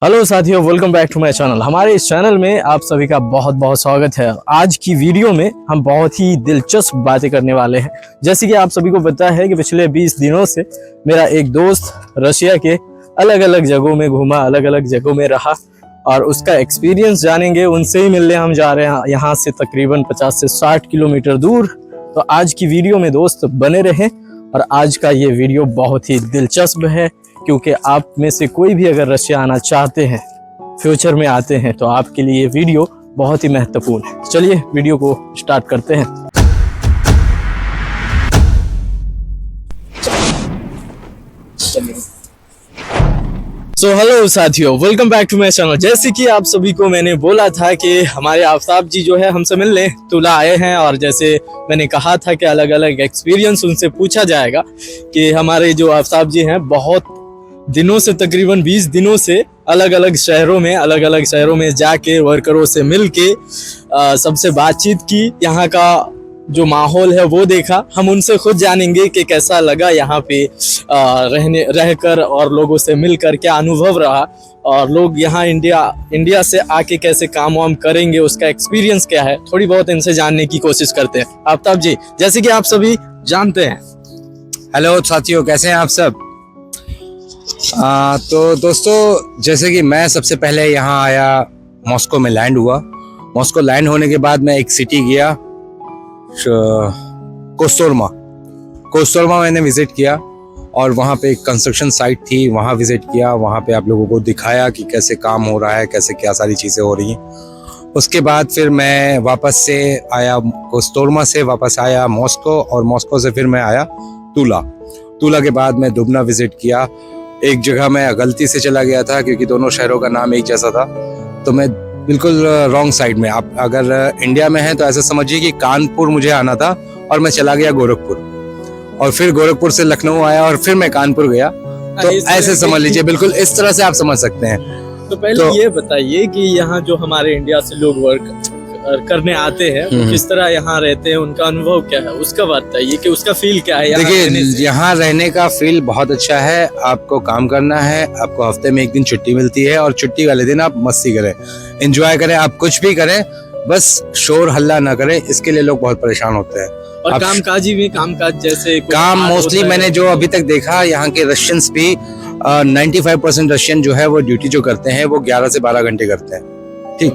Hello साथियों, welcome back to my channel. हमारे इस चैनल में आप सभी का बहुत बहुत स्वागत है। आज की वीडियो में हम बहुत ही दिलचस्प बातें करने वाले हैं। जैसे कि आप सभी को पता है कि पिछले 20 दिनों से मेरा एक दोस्त रशिया के अलग अलग जगहों में घूमा, अलग अलग जगहों में रहा और उसका एक्सपीरियंस जानेंगे। उनसे ही मिलने हम जा रहे हैं, यहाँ से तकरीबन 50 से 60 किलोमीटर दूर। तो आज की वीडियो में दोस्त बने रहें और आज का ये वीडियो बहुत ही दिलचस्प है, क्योंकि आप में से कोई भी अगर रशिया आना चाहते हैं, फ्यूचर में आते हैं, तो आपके लिए ये वीडियो बहुत ही महत्वपूर्ण है। चलिए वीडियो को स्टार्ट करते हैं। सो हेलो साथियों, welcome back to my channel. जैसे कि आप सभी को मैंने बोला था कि हमारे आफ्ताब जी जो है हमसे मिलने तुला आए हैं, और जैसे मैंने कहा था कि अलग अलग एक्सपीरियंस उनसे पूछा जाएगा कि हमारे जो आफ्ताब जी हैं बहुत दिनों से, तकरीबन 20 दिनों से अलग अलग शहरों में जाके वर्करों से मिलके सबसे बातचीत की, यहाँ का जो माहौल है वो देखा। हम उनसे खुद जानेंगे कि कैसा लगा यहाँ पे रहकर और लोगों से मिलकर, क्या अनुभव रहा, और लोग यहाँ इंडिया से आके कैसे काम वाम करेंगे, उसका एक्सपीरियंस क्या है। थोड़ी बहुत इनसे जानने की कोशिश करते हैं। आफ्ताब जी, जैसे कि आप सभी जानते हैं। हेलो साथियों, कैसे हैं आप सब? तो दोस्तों, जैसे कि मैं सबसे पहले यहाँ आया, मॉस्को में लैंड हुआ। मॉस्को लैंड होने के बाद मैं एक सिटी गया, कोस्टोरमा मैंने विजिट किया, और वहाँ पे एक कंस्ट्रक्शन साइट थी, वहाँ विजिट किया। वहाँ पे आप लोगों को दिखाया कि कैसे काम हो रहा है, कैसे क्या सारी चीज़ें हो रही हैं। उसके बाद फिर मैं वापस से आया, कोस्टोरमा से वापस आया मॉस्को, और मॉस्को से फिर मैं आया तूला के बाद मैं दुबना विजिट किया। एक जगह मैं गलती से चला गया था, क्योंकि दोनों शहरों का नाम एक जैसा था, तो मैं बिल्कुल रॉन्ग साइड में। आप अगर इंडिया में हैं तो ऐसा समझिए कि कानपुर मुझे आना था और मैं चला गया गोरखपुर, और फिर गोरखपुर से लखनऊ आया और फिर मैं कानपुर गया। तो ऐसे समझ लीजिए, बिल्कुल इस तरह से आप समझ सकते हैं। तो पहले ये बताइए कि यहाँ जो हमारे इंडिया से लोग वर्क करने आते हैं, वो किस तरह यहाँ रहते हैं, उनका अनुभव क्या है, उसका बताइए कि उसका फील क्या है। देखिए, यहाँ रहने का फील बहुत अच्छा है। आपको काम करना है, आपको हफ्ते में एक दिन छुट्टी मिलती है, और छुट्टी वाले दिन आप मस्ती करें, एंजॉय करें, आप कुछ भी करें, बस शोर हल्ला ना करें। इसके लिए लोग बहुत परेशान होते हैं। और कामकाज जैसे काम मोस्टली मैंने जो अभी तक देखा, यहाँ के रशियंस भी 95% रशियन जो है वो ड्यूटी जो करते हैं वो 11 से 12 घंटे करते हैं, ठीक।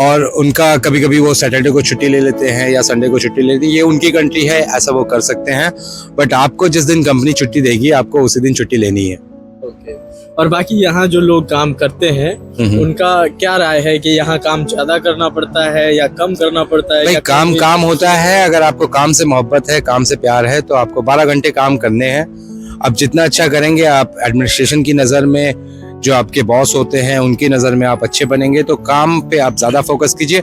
और उनका कभी कभी वो सैटरडे को छुट्टी ले लेते हैं या संडे को छुट्टी ले लेते हैं, ये उनकी कंट्री है, ऐसा वो कर सकते हैं। बट आपको जिस दिन कंपनी छुट्टी देगी, आपको उसी दिन छुट्टी लेनी है। ओके। और बाकी यहाँ जो लोग काम करते हैं, उनका क्या राय है कि यहाँ काम ज्यादा करना पड़ता है या कम करना पड़ता है? भाई, काम होता है। अगर आपको काम से मोहब्बत है, काम से प्यार है, तो आपको 12 घंटे काम करने हैं। अब जितना अच्छा करेंगे, आप एडमिनिस्ट्रेशन की नज़र में, जो आपके बॉस होते हैं उनकी नज़र में आप अच्छे बनेंगे, तो काम पे आप ज़्यादा फोकस कीजिए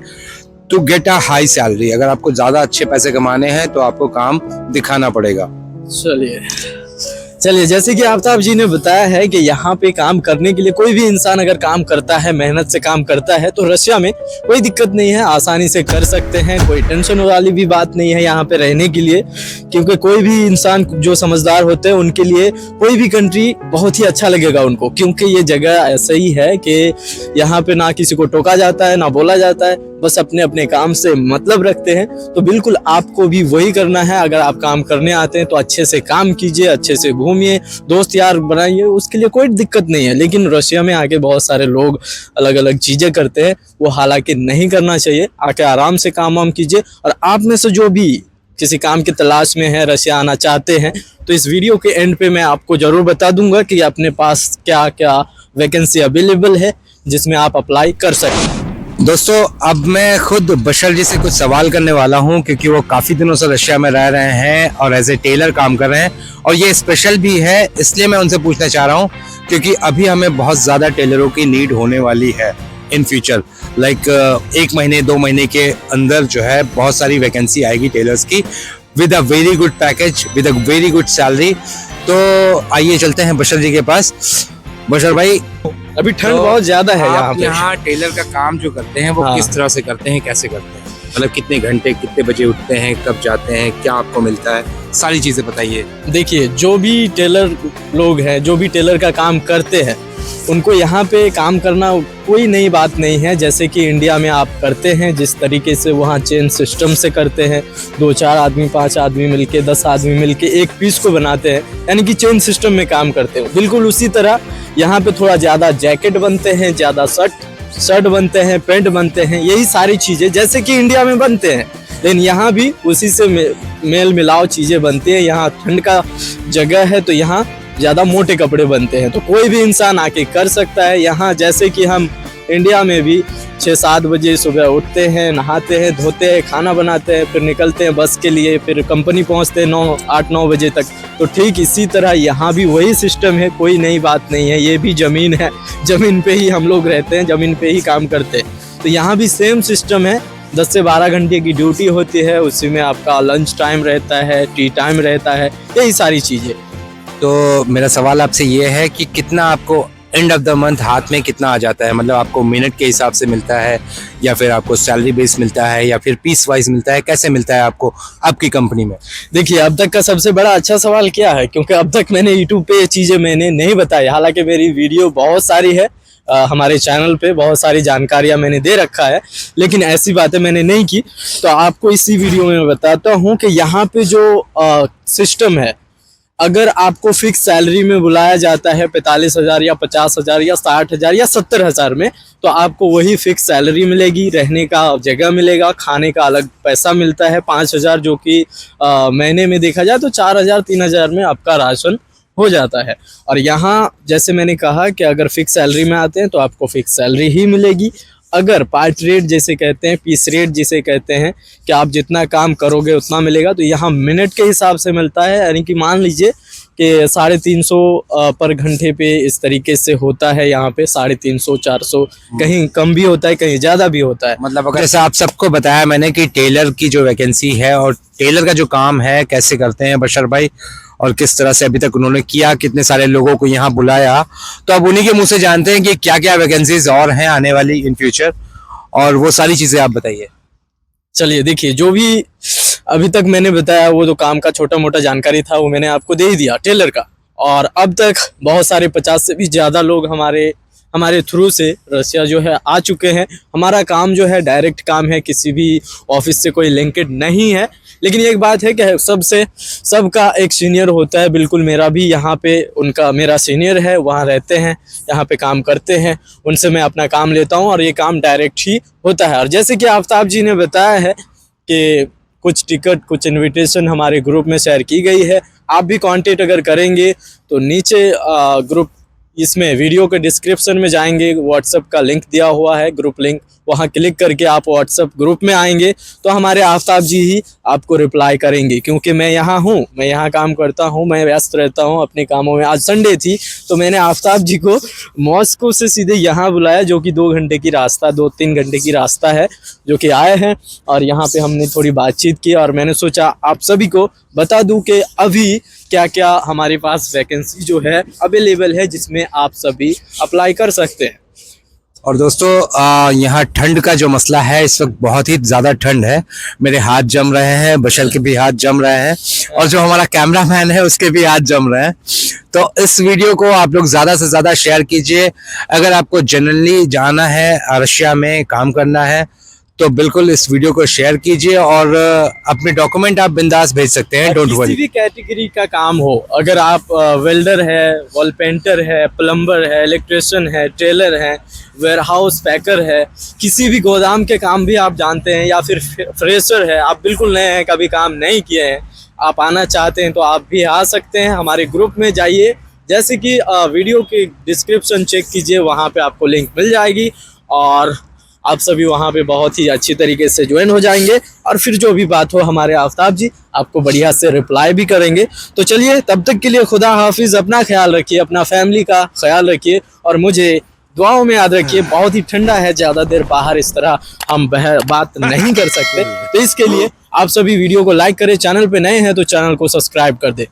to get a high salary. अगर आपको ज़्यादा अच्छे पैसे कमाने हैं तो आपको काम दिखाना पड़ेगा। चलिए, जैसे कि आफ्ताब जी ने बताया है कि यहाँ पे काम करने के लिए कोई भी इंसान अगर काम करता है, मेहनत से काम करता है, तो रशिया में कोई दिक्कत नहीं है, आसानी से कर सकते हैं। कोई टेंशन वाली भी बात नहीं है यहाँ पे रहने के लिए, क्योंकि कोई भी इंसान जो समझदार होते हैं उनके लिए कोई भी कंट्री बहुत ही अच्छा लगेगा उनको, क्योंकि ये जगह ऐसा ही है कि यहाँ पे ना किसी को टोका जाता है, ना बोला जाता है, बस अपने अपने काम से मतलब रखते हैं। तो बिल्कुल आपको भी वही करना है। अगर आप काम करने आते हैं तो अच्छे से काम कीजिए, अच्छे से घूमिए, दोस्त यार बनाइए, उसके लिए कोई दिक्कत नहीं है। लेकिन रशिया में आके बहुत सारे लोग अलग अलग चीजें करते हैं, वो हालांकि नहीं करना चाहिए। आके आराम से काम वाम कीजिए। और आप में से जो भी किसी काम की तलाश में है, रशिया आना चाहते हैं, तो इस वीडियो के एंड पे मैं आपको जरूर बता दूंगा कि अपने पास क्या क्या वैकेंसी अवेलेबल है जिसमें आप अप्लाई कर सकते। दोस्तों, अब मैं खुद बशर जी से कुछ सवाल करने वाला हूं, क्योंकि वो काफ़ी दिनों से रशिया में रह रहे हैं और एज ए टेलर काम कर रहे हैं, और ये स्पेशल भी है, इसलिए मैं उनसे पूछना चाह रहा हूं, क्योंकि अभी हमें बहुत ज़्यादा टेलरों की नीड होने वाली है इन फ्यूचर। लाइक 1 महीने 2 महीने के अंदर जो है बहुत सारी वैकेंसी आएगी टेलर्स की, with a very good package, with a very good salary. तो आइए चलते हैं बशर जी के पास। बशर भाई, अभी ठंड बहुत ज्यादा है यहाँ पे। यहाँ टेलर का काम जो करते हैं वो किस तरह से करते हैं, कैसे करते हैं? मतलब कितने घंटे, कितने बजे उठते हैं, कब जाते हैं, क्या आपको मिलता है, सारी चीजें बताइए। देखिए, जो भी टेलर लोग हैं, जो भी टेलर का काम करते हैं, उनको यहाँ पे काम करना कोई नई बात नहीं है। जैसे कि इंडिया में आप करते हैं जिस तरीके से, वहाँ चेन सिस्टम से करते हैं, 2-4 आदमी 5 आदमी मिलके 10 आदमी मिलके एक पीस को बनाते हैं, यानी कि चेन सिस्टम में काम करते हैं। बिल्कुल उसी तरह यहाँ पे थोड़ा ज़्यादा जैकेट बनते हैं, ज़्यादा शर्ट बनते हैं, पैंट बनते हैं, यही सारी चीज़ें जैसे कि इंडिया में बनते हैं, लेकिन यहाँ भी उसी से मेल मिलाव चीज़ें बनती हैं। यहाँ ठंड का जगह है तो यहाँ ज़्यादा मोटे कपड़े बनते हैं, तो कोई भी इंसान आके कर सकता है। यहाँ जैसे कि हम इंडिया में भी 6-7 बजे सुबह उठते हैं, नहाते हैं, धोते हैं, खाना बनाते हैं, फिर निकलते हैं बस के लिए, फिर कंपनी पहुँचते हैं 8-9 बजे तक। तो ठीक इसी तरह यहाँ भी वही सिस्टम है, कोई नई बात नहीं है। ये भी ज़मीन है, ज़मीन पे ही हम लोग रहते हैं, ज़मीन पे ही काम करते हैं। तो यहाँ भी सेम सिस्टम है, 10 से 12 घंटे की ड्यूटी होती है, उसी में आपका लंच टाइम रहता है, टी टाइम रहता है, यही सारी चीज़ें। तो मेरा सवाल आपसे ये है कि कितना आपको एंड ऑफ द मंथ हाथ में कितना आ जाता है? मतलब आपको मिनट के हिसाब से मिलता है या फिर आपको सैलरी बेस मिलता है या फिर पीस वाइज मिलता है? कैसे मिलता है आपको आपकी कंपनी में? देखिए, अब तक का सबसे बड़ा अच्छा सवाल क्या है, क्योंकि अब तक मैंने यूट्यूब पे ये चीज़ें मैंने नहीं बताई। हालांकि मेरी वीडियो बहुत सारी है, हमारे चैनल पे बहुत सारी जानकारियां मैंने दे रखा है, लेकिन ऐसी बातें मैंने नहीं की। तो आपको इसी वीडियो में मैं बताता हूं कि यहाँ पे जो सिस्टम है, अगर आपको फिक्स सैलरी में बुलाया जाता है 45,000 या 50,000 या 60,000 या 70,000 में, तो आपको वही फिक्स सैलरी मिलेगी, रहने का जगह मिलेगा, खाने का अलग पैसा मिलता है 5,000, जो कि महीने में देखा जाए तो 4,000-3,000 में आपका राशन हो जाता है। और यहाँ जैसे मैंने कहा कि अगर फिक्स सैलरी में आते हैं तो आपको फिक्स सैलरी ही मिलेगी। अगर पार्ट रेट जैसे कहते हैं, पीस रेट जिसे कहते हैं कि आप जितना काम करोगे उतना मिलेगा, तो यहाँ मिनट के हिसाब से मिलता है। यानी कि मान लीजिए कि 350 पर घंटे पे इस तरीके से होता है। यहाँ पे 350-400, कहीं कम भी होता है, कहीं ज़्यादा भी होता है। मतलब अगर जैसे आप सबको बताया मैंने कि टेलर की जो वैकेंसी है और टेलर का जो काम है कैसे करते हैं बशर भाई, और किस तरह से अभी तक उन्होंने किया, कितने सारे लोगों को यहाँ बुलाया, तो अब उन्हीं के मुंह से जानते हैं कि क्या क्या वैकेंसीज और हैं आने वाली इन फ्यूचर, और वो सारी चीजें आप बताइए। चलिए देखिए, जो भी अभी तक मैंने बताया वो तो काम का छोटा मोटा जानकारी था, वो मैंने आपको दे ही दिया टेलर का। और अब तक बहुत सारे 50 से भी ज़्यादा लोग हमारे थ्रू से रसिया जो है आ चुके हैं। हमारा काम जो है डायरेक्ट काम है, किसी भी ऑफिस से कोई लिंकेड नहीं है। लेकिन एक बात है कि सबका एक सीनियर होता है। बिल्कुल मेरा भी यहाँ पे मेरा सीनियर है, वहाँ रहते हैं, यहाँ पे काम करते हैं, उनसे मैं अपना काम लेता हूँ और ये काम डायरेक्ट ही होता है। और जैसे कि आफ्ताब जी ने बताया है कि कुछ टिकट, कुछ इनविटेशन हमारे ग्रुप में शेयर की गई है। आप भी कांटेक्ट अगर करेंगे तो नीचे ग्रुप, इसमें वीडियो के डिस्क्रिप्शन में जाएंगे, व्हाट्सएप का लिंक दिया हुआ है, ग्रुप लिंक, वहाँ क्लिक करके आप व्हाट्सएप ग्रुप में आएंगे तो हमारे आफ्ताब जी ही आपको रिप्लाई करेंगे। क्योंकि मैं यहाँ हूँ, मैं यहाँ काम करता हूँ, मैं व्यस्त रहता हूँ अपने कामों में। आज संडे थी तो मैंने आफ्ताब जी को मॉस्को से सीधे यहाँ बुलाया, जो कि 2-3 घंटे की रास्ता है, जो कि आए हैं। और यहाँ पे हमने थोड़ी बातचीत की और मैंने सोचा आप सभी को बता दूं कि अभी क्या क्या हमारे पास वैकेंसी जो है अवेलेबल है, जिसमें आप सभी अप्लाई कर सकते हैं। और दोस्तों यहाँ ठंड का जो मसला है, इस वक्त बहुत ही ज़्यादा ठंड है। मेरे हाथ जम रहे हैं, बशर के भी हाथ जम रहे हैं, और जो हमारा कैमरामैन है उसके भी हाथ जम रहे हैं। तो इस वीडियो को आप लोग ज़्यादा से ज़्यादा शेयर कीजिए। अगर आपको जनरली जाना है, रशिया में काम करना है, तो बिल्कुल इस वीडियो को शेयर कीजिए और अपने डॉक्यूमेंट आप बिंदास भेज सकते हैं, डोंट वरी। किसी भी कैटेगरी का काम हो, अगर आप वेल्डर है, वॉल पेंटर है, प्लम्बर है, इलेक्ट्रिशियन है, टेलर है, वेयरहाउस पैकर है, किसी भी गोदाम के काम भी आप जानते हैं, या फिर फ्रेशर है, आप बिल्कुल नए हैं, कभी काम नहीं किए हैं, आप आना चाहते हैं तो आप भी आ सकते हैं। हमारे ग्रुप में जाइए, जैसे कि वीडियो की डिस्क्रिप्शन चेक कीजिए, वहाँ पे आपको लिंक मिल जाएगी और आप सभी वहाँ पे बहुत ही अच्छी तरीके से ज्वाइन हो जाएंगे। और फिर जो भी बात हो, हमारे आफ्ताब जी आपको बढ़िया से रिप्लाई भी करेंगे। तो चलिए, तब तक के लिए खुदा हाफिज, अपना ख्याल रखिए, अपना फैमिली का ख्याल रखिए और मुझे दुआओं में याद रखिए। बहुत ही ठंडा है, ज़्यादा देर बाहर इस तरह हम बात नहीं कर सकते, तो इसके लिए आप सभी वीडियो को लाइक करें, चैनल पे नए हैं तो चैनल को सब्सक्राइब कर दें।